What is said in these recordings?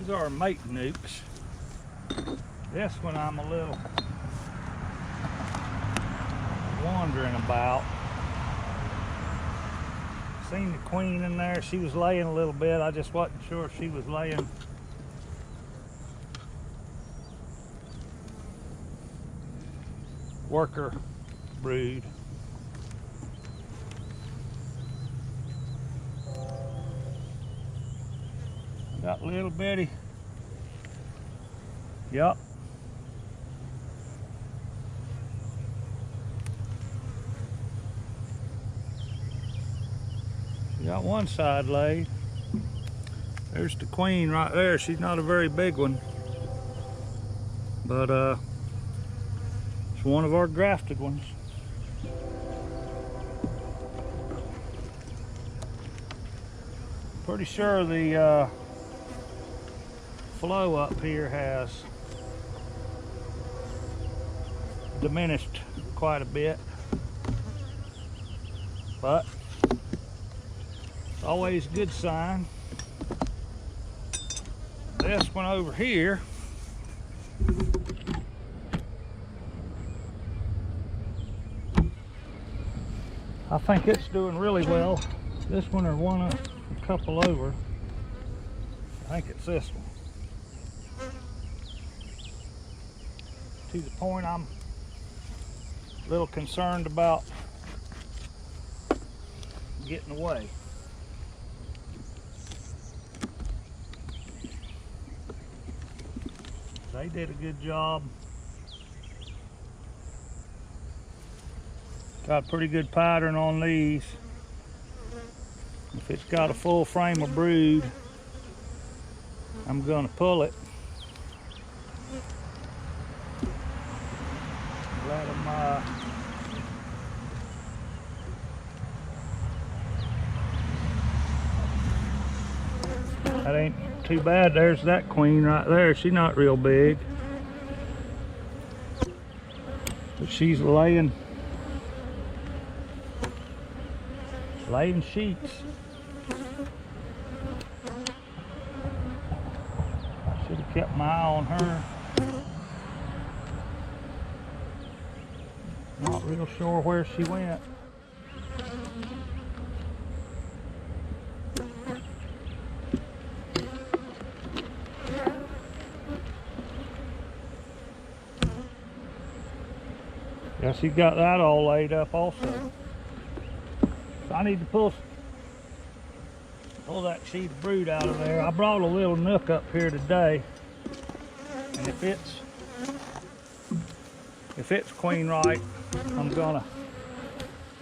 These are mate nukes. This one I'm a little wondering about. Seen the queen in there. She was laying a little bit. I just wasn't sure if she was laying worker brood. Got little bitty. Yup. She got one side laid. There's the queen right there. She's not a very big one, but it's one of our grafted ones. Pretty sure the flow up here has diminished quite a bit, but it's always a good sign. This one over here, I think it's doing really well. This one or one a couple over. I think it's this one. To the point I'm a little concerned about getting away. They did a good job. Got a pretty good pattern on these. If it's got a full frame of brood, I'm gonna pull it. Let them that ain't too bad. There's that queen right there. She's not real big, but she's laying sheets. Should have kept my eye on her. Not real sure where she went. Guess he got that all laid up also. So I need to pull that sheet of brood out of there. I brought a little nook up here today, and if it's queen right, I'm gonna,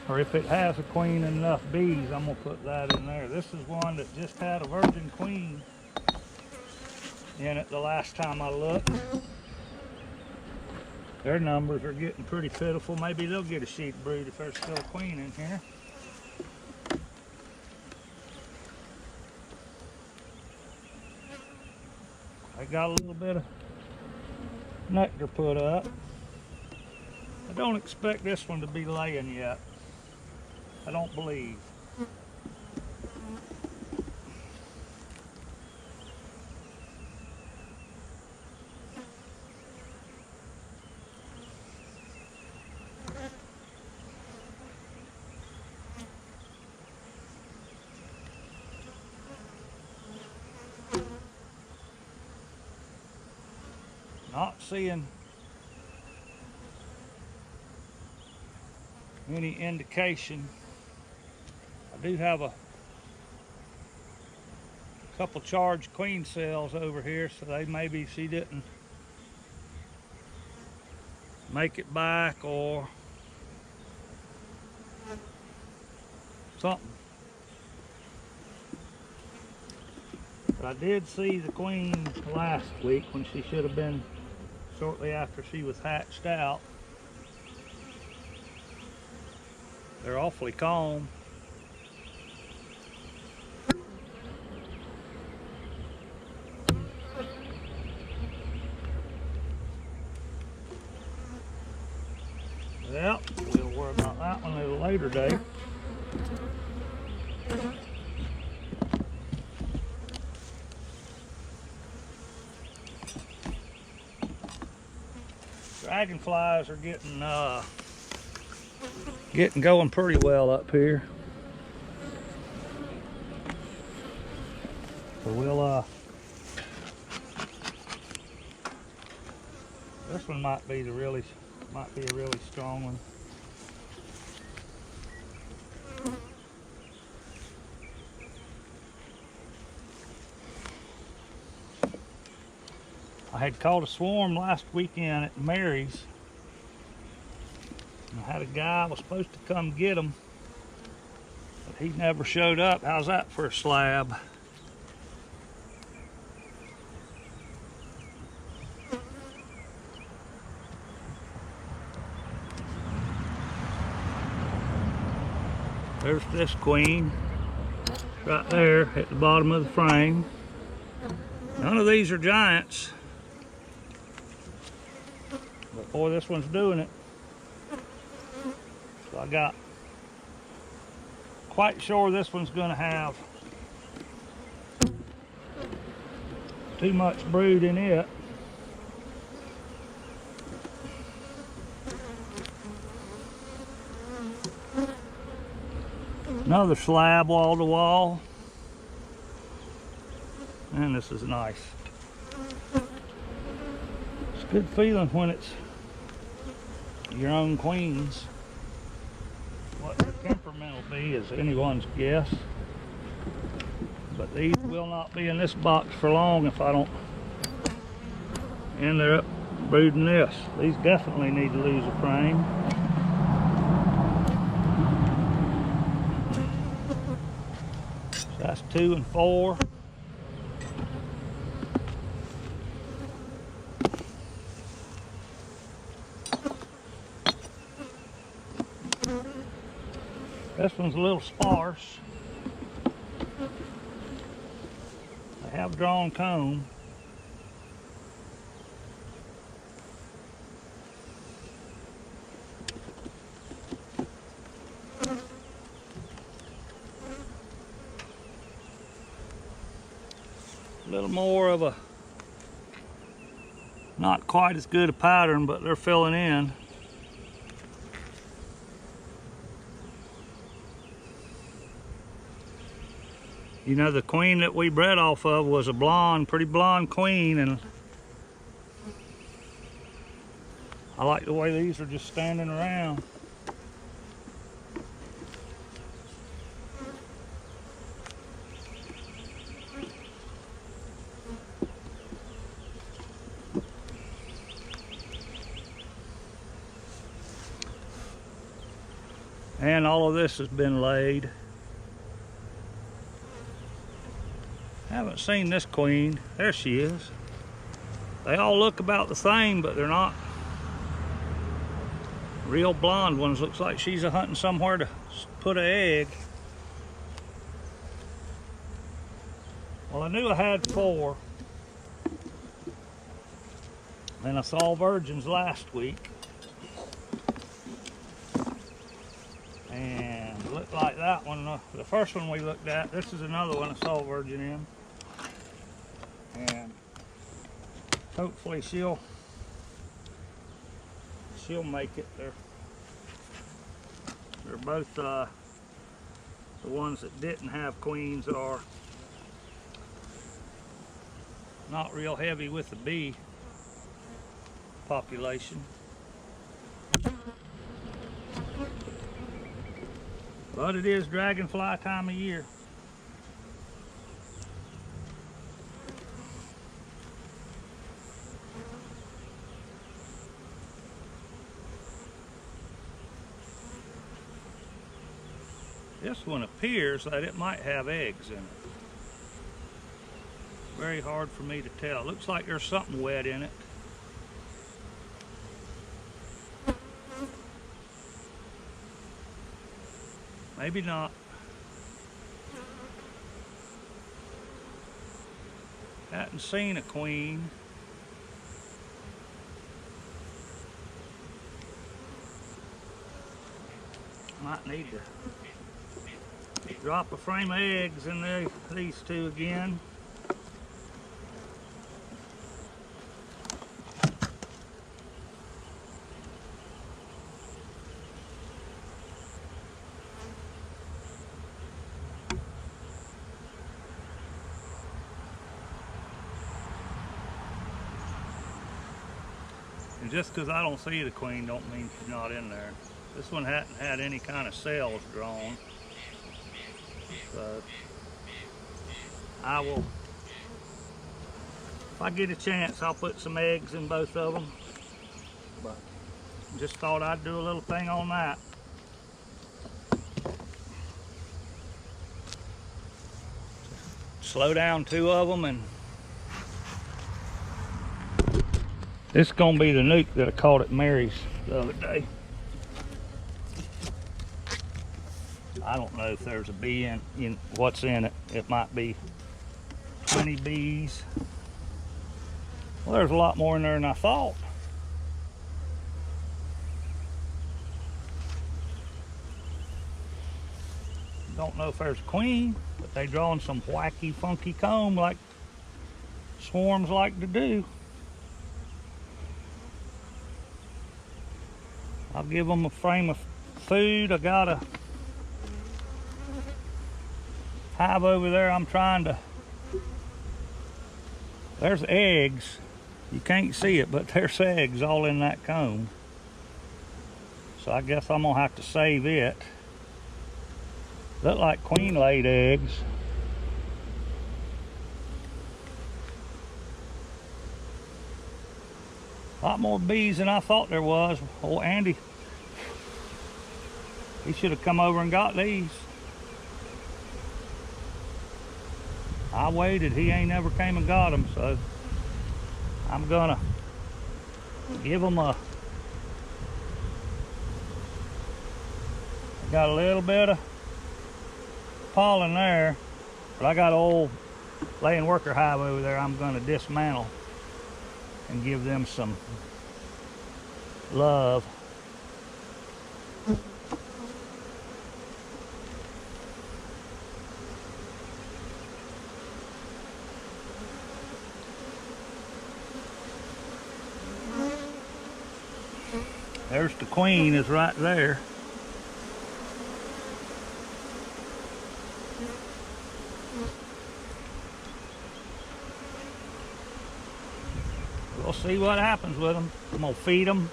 or if it has a queen and enough bees, I'm gonna put that in there. This is one that just had a virgin queen in it the last time I looked. Their numbers are getting pretty pitiful. Maybe they'll get a sheet of brood if there's still a queen in here. I got a little bit of nectar put up. I don't expect this one to be laying yet. I don't believe. Not seeing any indication. I do have a couple charged queen cells over here, so they maybe she didn't make it back or something. But I did see the queen last week when she should have been shortly after she was hatched out. They're awfully calm. Well, we'll worry about that one at a later date. dragonflies are getting going pretty well up here. So we'll this one might be a really strong one. I had caught a swarm last weekend at Mary's. I had a guy was supposed to come get them, but he never showed up. How's that for a slab? There's this queen right there at the bottom of the frame. None of these are giants, but boy, this one's doing it. So I got quite sure this one's going to have too much brood in it. Another slab wall to wall. And this is nice. It's a good feeling when it's your own queens. What the temperament will be is anyone's guess. But these will not be in this box for long if I don't end up brooding this. These definitely need to lose a frame. That's 2 and 4. This one's a little sparse. They have drawn comb. A little more of a, not quite as good a pattern, but they're filling in. You know, the queen that we bred off of was a blonde, pretty blonde queen, and I like the way these are just standing around. And all of this has been laid. Haven't seen this queen. There she is. They all look about the same, but they're not. Real blonde ones. Looks like she's hunting somewhere to put an egg. Well, I knew I had 4. And I saw virgins last week. And it looked like that one, the first one we looked at. This is another one I saw a virgin in. And hopefully she'll make it. They're both the ones that didn't have queens are not real heavy with the bee population. But it is dragonfly time of year. This one appears that it might have eggs in it. Very hard for me to tell. Looks like there's something wet in it. Maybe not. Hadn't seen a queen. Might need to drop a frame of eggs in these two again. And just because I don't see the queen don't mean she's not in there. This one hadn't had any kind of cells drawn. So I will, if I get a chance, I'll put some eggs in both of them. But just thought I'd do a little thing on that. Slow down 2 of them, and this is gonna be the nuke that I caught at Mary's the other day. I don't know if there's a bee in what's in it. It might be 20 bees. Well, there's a lot more in there than I thought. Don't know if there's a queen, but they drawing some wacky, funky comb like swarms like to do. I'll give them a frame of food. I got a hive over there. I'm trying to, there's eggs. You can't see it, but there's eggs all in that comb. So I guess I'm gonna have to save it. Look like queen laid eggs. A lot more bees than I thought there was. Old Andy, he should have come over and got these. I waited, he ain't never came and got them, so I'm gonna give them a, got a little bit of pollen there, but I got an old laying worker hive over there I'm gonna dismantle and give them some love. There's the queen, is right there. We'll see what happens with them. I'm gonna feed them,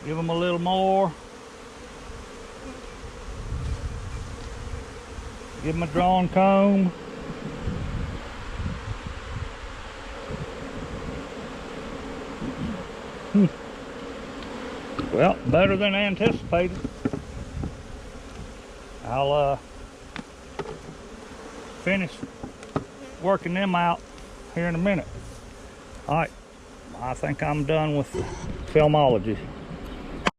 give them a little more, give them a drawn comb. Well, better than anticipated. I'll finish working them out here in a minute. All right, I think I'm done with the filmology.